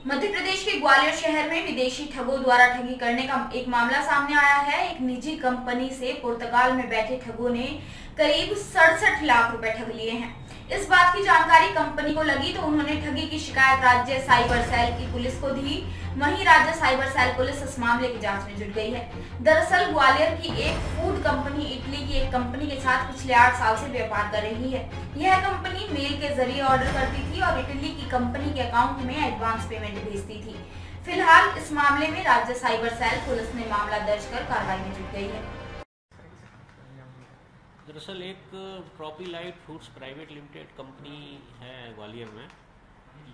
मध्य प्रदेश के ग्वालियर शहर में विदेशी ठगों द्वारा ठगी करने का एक मामला सामने आया है। एक निजी कंपनी से पुर्तगाल में बैठे ठगों ने करीब 67 लाख रुपए ठग लिए हैं। इस बात की जानकारी कंपनी को लगी तो उन्होंने ठगी की शिकायत राज्य साइबर सेल की पुलिस को दी। वहीं राज्य साइबर सेल पुलिस इस मामले की जांच में जुट गई है। दरअसल ग्वालियर की एक फूड कंपनी इटली की एक कंपनी के साथ पिछले 8 साल से व्यापार कर रही है। यह कंपनी मेल के जरिए ऑर्डर करती थी और इटली की कंपनी के अकाउंट में एडवांस पेमेंट भेजती थी। फिलहाल इस मामले में राज्य साइबर सेल पुलिस ने मामला दर्ज कर कार्रवाई में जुट गई है। दरअसल एक ट्रॉपीलाइट फूड्स प्राइवेट लिमिटेड कंपनी है ग्वालियर में।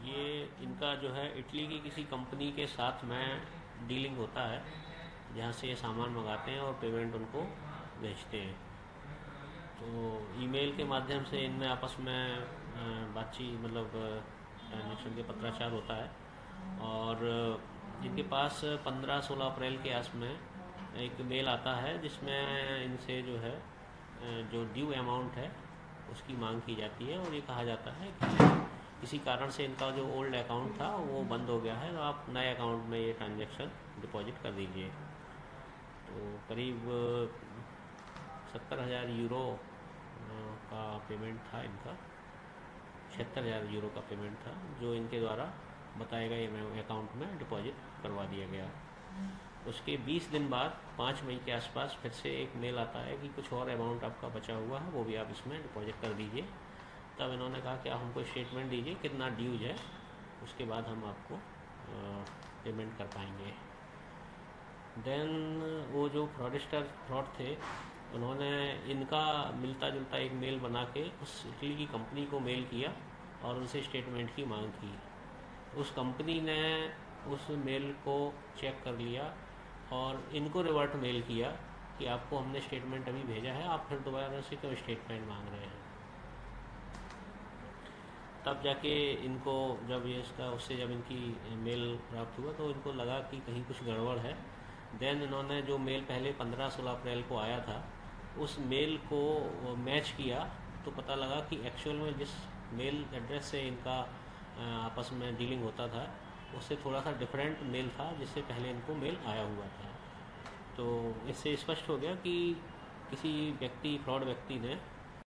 ये इनका जो है इटली की किसी कंपनी के साथ में डीलिंग होता है, जहाँ से ये सामान मंगाते हैं और पेमेंट उनको भेजते हैं। तो ईमेल के माध्यम से इनमें आपस में बातचीत मतलब ट्रांजेक्शन के पत्राचार होता है। और इनके पास 15-16 अप्रैल के आस में एक मेल आता है जिसमें इनसे जो है जो ड्यू अमाउंट है उसकी मांग की जाती है और ये कहा जाता है कि किसी कारण से इनका जो ओल्ड अकाउंट था वो बंद हो गया है, तो आप नए अकाउंट में ये ट्रांजैक्शन डिपॉजिट कर दीजिए। तो करीब 70,000 यूरो का पेमेंट था इनका, 76,000 यूरो का पेमेंट था जो इनके द्वारा बताए गए अकाउंट में डिपॉजिट करवा दिया गया। उसके 20 दिन बाद 5 मई के आसपास फिर से एक मेल आता है कि कुछ और अमाउंट आपका बचा हुआ है, वो भी आप इसमें डिपॉजिट कर दीजिए। तब इन्होंने कहा कि आप हमको स्टेटमेंट दीजिए कितना ड्यूज है, उसके बाद हम आपको पेमेंट कर पाएंगे। देन वो जो फ्रॉड थे उन्होंने इनका मिलता जुलता एक मेल बना के उस इटली की कंपनी को मेल किया और उनसे स्टेटमेंट की मांग की। उस कंपनी ने उस मेल को चेक कर लिया और इनको रिवर्ट मेल किया कि आपको हमने स्टेटमेंट अभी भेजा है, आप फिर दोबारा से क्यों स्टेटमेंट मांग रहे हैं। तब जाके इनको जब ये इसका उससे जब इनकी मेल प्राप्त हुआ तो इनको लगा कि कहीं कुछ गड़बड़ है। देन इन्होंने जो मेल पहले 15-16 अप्रैल को आया था उस मेल को मैच किया तो पता लगा कि एक्चुअल में जिस मेल एड्रेस से इनका आपस में डीलिंग होता था उससे थोड़ा सा डिफरेंट मेल था जिससे पहले इनको मेल आया हुआ था। तो इससे स्पष्ट हो गया कि किसी फ्रॉड व्यक्ति ने